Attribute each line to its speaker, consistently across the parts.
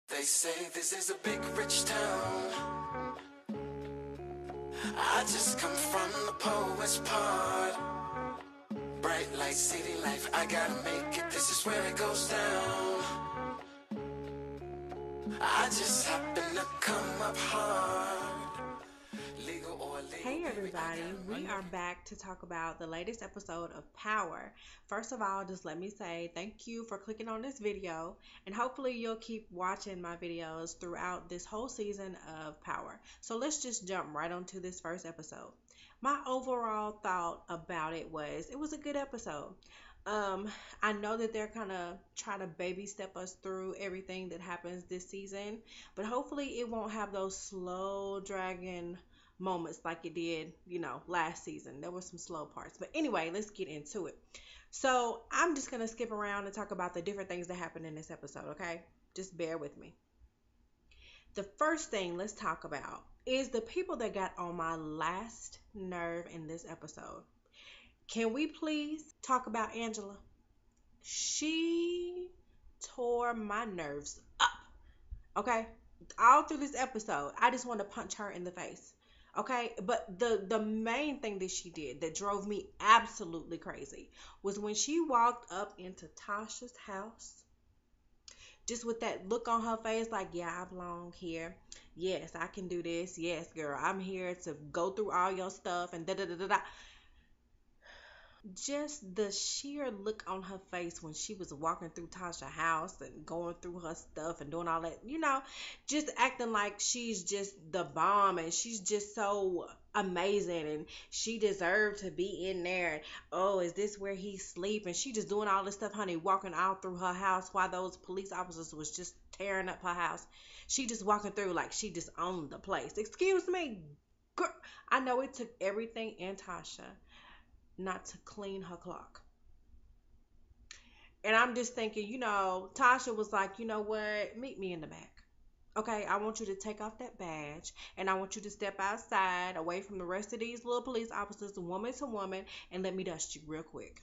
Speaker 1: They say this is a big rich town. I just come from the poet's part. Bright light, city life, I gotta make it, this is where it goes down. I just happen to come up hard. Legal or illegal.
Speaker 2: Hey everybody, we are back to talk about the latest episode of Power. First of all, just let me say thank you for clicking on this video, and hopefully you'll keep watching my videos throughout this whole season of Power. So let's just jump right onto this first episode. My overall thought about it was a good episode. Um, I know that they're kind of trying to baby step us through everything that happens this season, but hopefully it won't have those slow dragging moments like it did, last season. There were some slow parts. But anyway, let's get into it. So I'm just going to skip around and talk about the different things that happened in this episode, okay? Just bear with me. The first thing let's talk about is the people that got on my last nerve in this episode. Can we please talk about Angela? She tore my nerves up, okay? All through this episode, I just want to punch her in the face. Okay, but the main thing that she did that drove me absolutely crazy was when she walked up into Tasha's house, just with that look on her face, like, yeah, I belong here. Yes, I can do this. Yes, girl, I'm here to go through all your stuff and da da da da da. Just the sheer look on her face when she was walking through Tasha's house and going through her stuff and doing all that, just acting like she's just the bomb and she's just so amazing and she deserved to be in there. And, oh, is this where he sleep? And she just doing all this stuff, honey, walking out through her house while those police officers was just tearing up her house. She just walking through like she just owned the place. Excuse me, girl. I know it took everything in Tasha not to clean her clock. And I'm just thinking, Tasha was like, you know what? Meet me in the back. Okay, I want you to take off that badge and I want you to step outside away from the rest of these little police officers, woman to woman, and let me dust you real quick.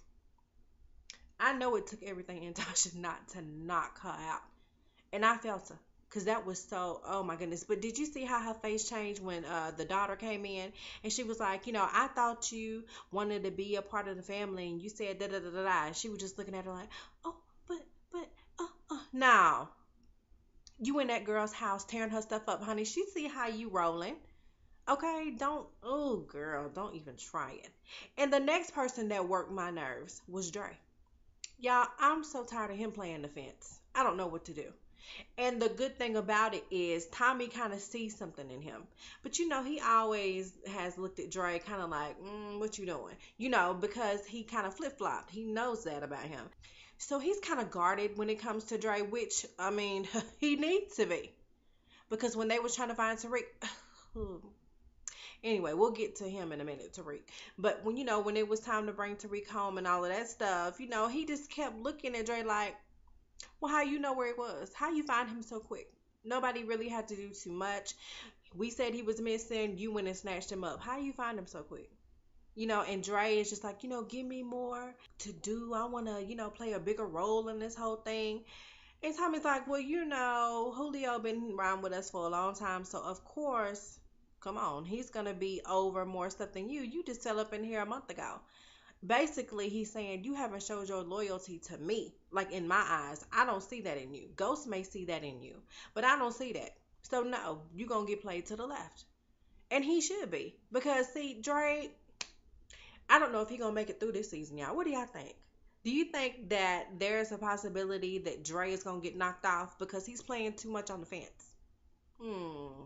Speaker 2: I know it took everything in Tasha not to knock her out. And I felt her. Cause that was so, oh my goodness. But did you see how her face changed when the daughter came in and she was like, I thought you wanted to be a part of the family and you said da da da da da. And she was just looking at her like, oh, but, now you in that girl's house tearing her stuff up, honey. She see how you rolling. Okay, don't, oh girl, don't even try it. And the next person that worked my nerves was Dre. Y'all, I'm so tired of him playing the fence. I don't know what to do. And the good thing about it is Tommy kind of sees something in him. But he always has looked at Dre kind of like, what you doing? Because he kind of flip-flopped. He knows that about him. So he's kind of guarded when it comes to Dre, which, I mean, he needs to be. Because when they was trying to find Tariq, anyway, we'll get to him in a minute, Tariq. But when it was time to bring Tariq home and all of that stuff, he just kept looking at Dre like, well, how you know where it was? How you find him so quick? Nobody really had to do too much. We said he was missing. You went and snatched him up. How you find him so quick? And Dre is just like, give me more to do. I want to, play a bigger role in this whole thing. And Tommy's like, well, Julio been around with us for a long time. So, of course, come on. He's going to be over more stuff than you. You just fell up in here a month ago. Basically, he's saying you haven't showed your loyalty to me. Like, in my eyes, I don't see that in you. Ghost may see that in you, but I don't see that. So no, you're gonna get played to the left. And he should be. Because see, Dre, I don't know if he's gonna make it through this season, y'all. What do y'all think? Do you think that there's a possibility that Dre is gonna get knocked off because he's playing too much on the fence? Hmm.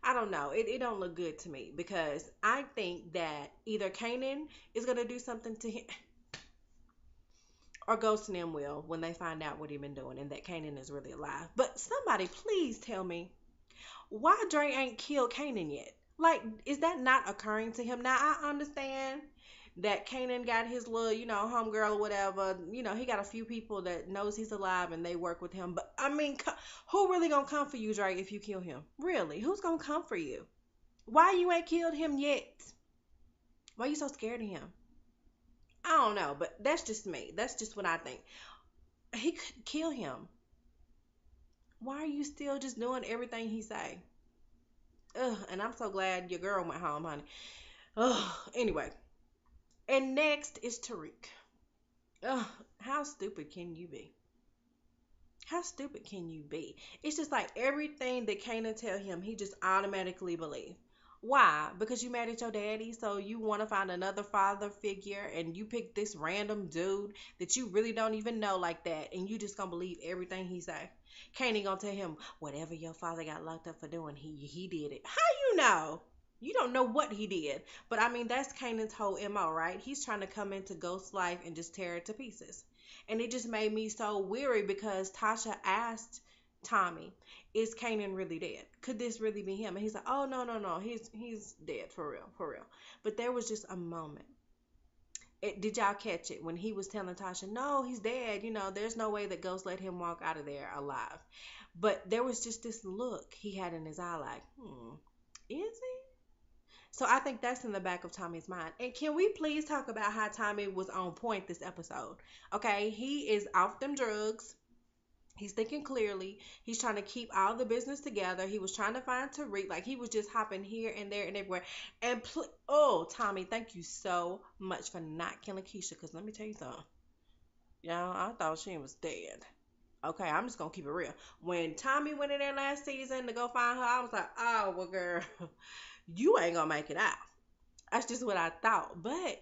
Speaker 2: I don't know. It don't look good to me because I think that either Kanan is gonna do something to him or Ghost and them will when they find out what he been doing and that Kanan is really alive. But somebody please tell me why Dre ain't killed Kanan yet. Like, is that not occurring to him? Now I understand that Kanan got his little, homegirl or whatever. He got a few people that knows he's alive and they work with him. But I mean, who really gonna come for you, Dre, if you kill him? Really? Who's gonna come for you? Why you ain't killed him yet? Why you so scared of him? I don't know, but that's just me. That's just what I think. He could kill him. Why are you still just doing everything he say? Ugh, and I'm so glad your girl went home, honey. Ugh, anyway. And next is Tariq. Ugh, how stupid can you be? How stupid can you be? It's just like everything that Kanan tell him, he just automatically believe. Why? Because you mad at your daddy, so you want to find another father figure, and you pick this random dude that you really don't even know like that, and you just gonna believe everything he say. Kanan gonna tell him whatever your father got locked up for doing, he did it. How you know? You don't know what he did. But I mean, that's Kanan's whole MO, right? He's trying to come into Ghost's life and just tear it to pieces. And it just made me so weary because Tasha asked Tommy, "Is Kanan really dead? Could this really be him?" And he's like, "Oh no, no, no, he's dead for real, for real." But there was just a moment. Did y'all catch it when he was telling Tasha, "No, he's dead. There's no way that Ghost let him walk out of there alive." But there was just this look he had in his eye, like, is he? So I think that's in the back of Tommy's mind. And can we please talk about how Tommy was on point this episode? Okay, he is off them drugs. He's thinking clearly. He's trying to keep all the business together. He was trying to find Tariq. Like he was just hopping here and there and everywhere. And oh, Tommy, thank you so much for not killing Keisha. Because let me tell you something. Y'all, I thought she was dead. Okay, I'm just gonna keep it real. When Tommy went in there last season to go find her, I was like, oh well, girl, you ain't gonna make it out. That's just what I thought. But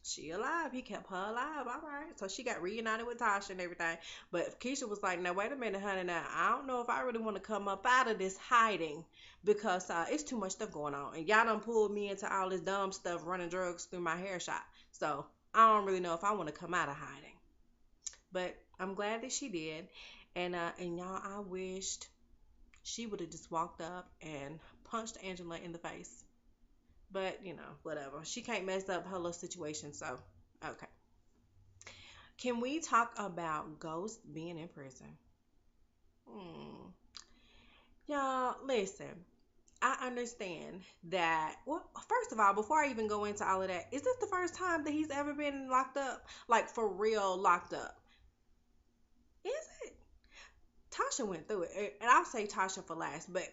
Speaker 2: she alive. He kept her alive. All right. So she got reunited with Tasha and everything. But Keisha was like, now wait a minute, honey. Now I don't know if I really want to come up out of this hiding because it's too much stuff going on. And y'all done pulled me into all this dumb stuff running drugs through my hair shop. So I don't really know if I want to come out of hiding. But I'm glad that she did. And y'all, I wished she would have just walked up and punched Angela in the face. But, whatever. She can't mess up her little situation, so, okay. Can we talk about Ghost being in prison? Hmm. Y'all, listen. I understand that. Well, first of all, before I even go into all of that, is this the first time that he's ever been locked up? Like, for real locked up? Is it? Tasha went through it. And I'll say Tasha for last. But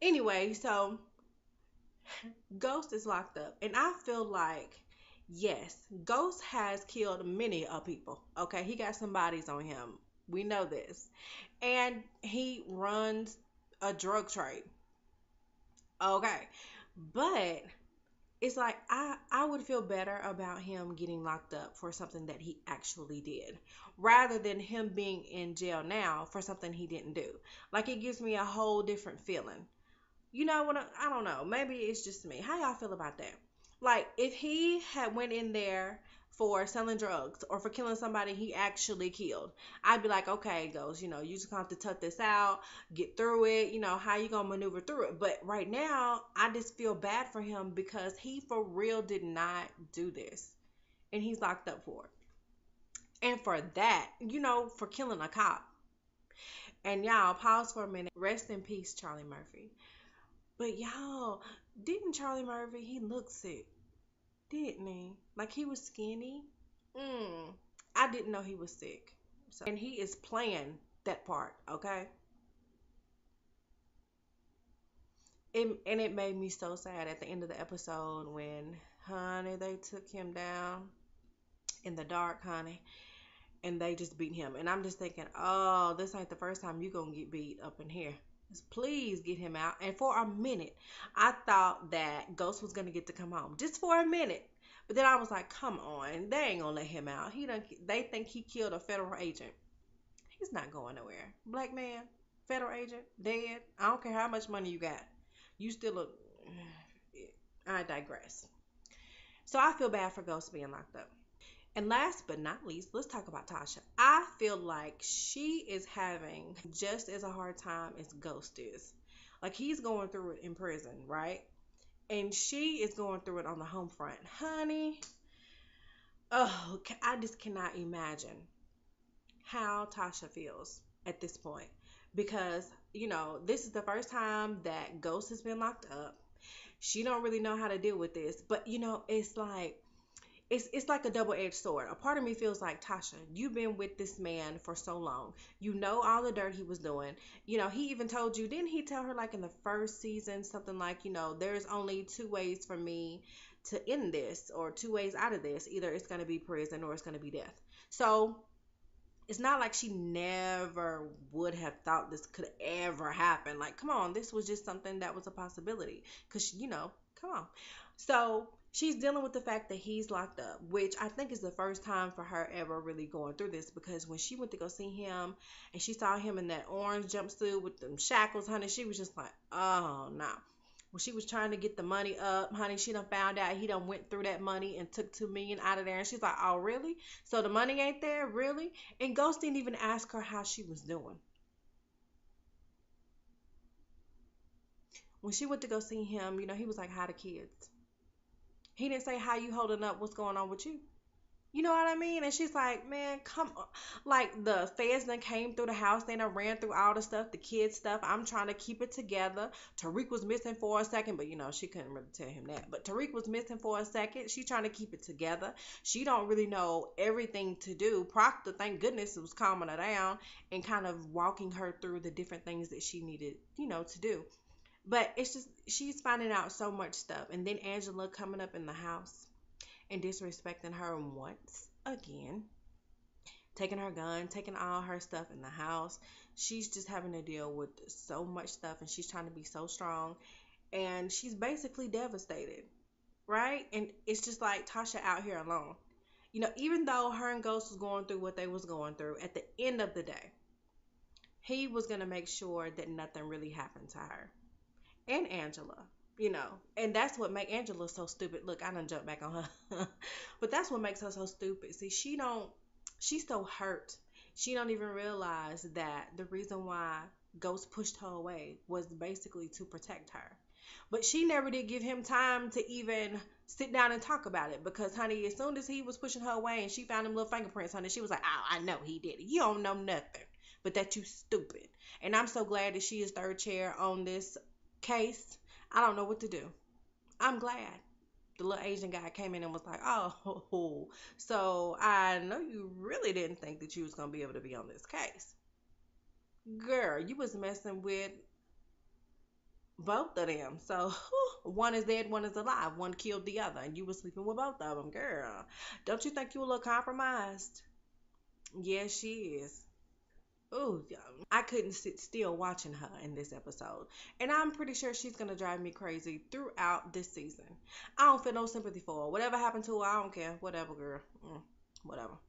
Speaker 2: anyway, so Ghost is locked up, and I feel like yes, Ghost has killed many people. Okay, he got some bodies on him. We know this, and he runs a drug trade. Okay, but it's like I would feel better about him getting locked up for something that he actually did rather than him being in jail now for something he didn't do. Like it gives me a whole different feeling. You know what? I don't know. Maybe it's just me. How y'all feel about that? Like, if he had went in there for selling drugs or for killing somebody he actually killed, I'd be like, okay, Ghost, you just have to tuck this out, get through it. How you gonna maneuver through it? But right now, I just feel bad for him because he for real did not do this, and he's locked up for it. And for that, for killing a cop. And y'all, pause for a minute. Rest in peace, Charlie Murphy. But y'all, didn't Charlie Murphy, he looked sick, didn't he? Like he was skinny. I didn't know he was sick. So, and he is playing that part, okay? And it made me so sad at the end of the episode when, honey, they took him down in the dark, honey, and they just beat him. And I'm just thinking, oh, this ain't the first time you gonna get beat up in here. Please get him out. And for a minute, I thought that Ghost was gonna get to come home just for a minute. But then I was like, come on, they ain't gonna let him out. They think he killed a federal agent. He's not going nowhere. Black man, federal agent, dead. I don't care how much money you got. You still a. I digress. So I feel bad for Ghost being locked up. And last but not least, let's talk about Tasha. I feel like she is having just as a hard time as Ghost is. Like he's going through it in prison, right? And she is going through it on the home front. Honey, oh, I just cannot imagine how Tasha feels at this point. Because, this is the first time that Ghost has been locked up. She don't really know how to deal with this. But, it's like it's like a double-edged sword. A part of me feels like, Tasha, you've been with this man for so long. You know all the dirt he was doing. He even told you, didn't he tell her like in the first season something like, there's only two ways for me to end this, or two ways out of this. Either it's going to be prison or it's going to be death. So it's not like she never would have thought this could ever happen. Like, come on, this was just something that was a possibility. Because, come on. So she's dealing with the fact that he's locked up, which I think is the first time for her ever really going through this. Because when she went to go see him and she saw him in that orange jumpsuit with them shackles, honey, she was just like, oh, no. When she was trying to get the money up, honey, she done found out he done went through that money and took 2 million out of there. And she's like, oh, really? So the money ain't there? Really? And Ghost didn't even ask her how she was doing. When she went to go see him, he was like, how the kids? He didn't say, how you holding up? What's going on with you? You know what I mean? And she's like, man, come on. Like, the feds done came through the house. They done ran through all the stuff, the kids stuff. I'm trying to keep it together. Tariq was missing for a second, but, she couldn't really tell him that. But Tariq was missing for a second. She trying to keep it together. She don't really know everything to do. Proctor, thank goodness, was calming her down and kind of walking her through the different things that she needed, to do. But it's just, she's finding out so much stuff. And then Angela coming up in the house and disrespecting her once again, taking her gun, taking all her stuff in the house. She's just having to deal with so much stuff, and she's trying to be so strong, and she's basically devastated, right? And it's just like Tasha out here alone. Even though her and Ghost was going through what they was going through, at the end of the day, he was going to make sure that nothing really happened to her and Angela. And that's what make Angela so stupid. Look, I done jumped back on her. But that's what makes her so stupid. See, she's so hurt. She don't even realize that the reason why Ghost pushed her away was basically to protect her. But she never did give him time to even sit down and talk about it, because, honey, as soon as he was pushing her away and she found them little fingerprints, honey, she was like, oh, I know he did it. You don't know nothing, but that you stupid. And I'm so glad that she is third chair on this case. I don't know what to do. I'm glad the little Asian guy came in and was like, oh, so I know you really didn't think that you was going to be able to be on this case. Girl, you was messing with both of them. So one is dead, one is alive. One killed the other, and you was sleeping with both of them. Girl, don't you think you a little compromised? Yes, she is. Oh, I couldn't sit still watching her in this episode. And I'm pretty sure she's going to drive me crazy throughout this season. I don't feel no sympathy for her. Whatever happened to her, I don't care. Whatever, girl. Whatever.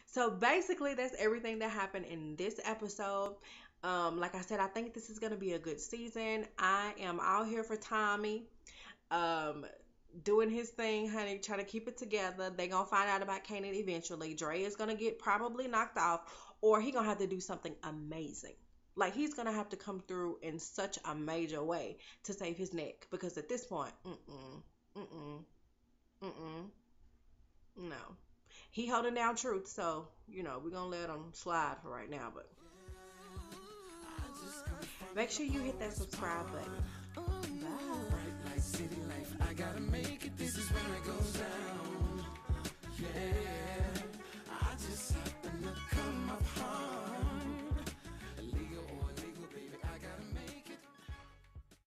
Speaker 2: So basically, that's everything that happened in this episode. Like I said, I think this is going to be a good season. I am out here for Tommy. Doing his thing, honey, trying to keep it together. They gonna find out about Kanan eventually. Dre is gonna get probably knocked off, or he gonna have to do something amazing. Like, he's gonna have to come through in such a major way to save his neck, because at this point, no, he holding down truth. So we're gonna let him slide for right now. But make sure you hit that subscribe button. Bye.
Speaker 1: City life, I gotta make it, this is when it goes down. Yeah.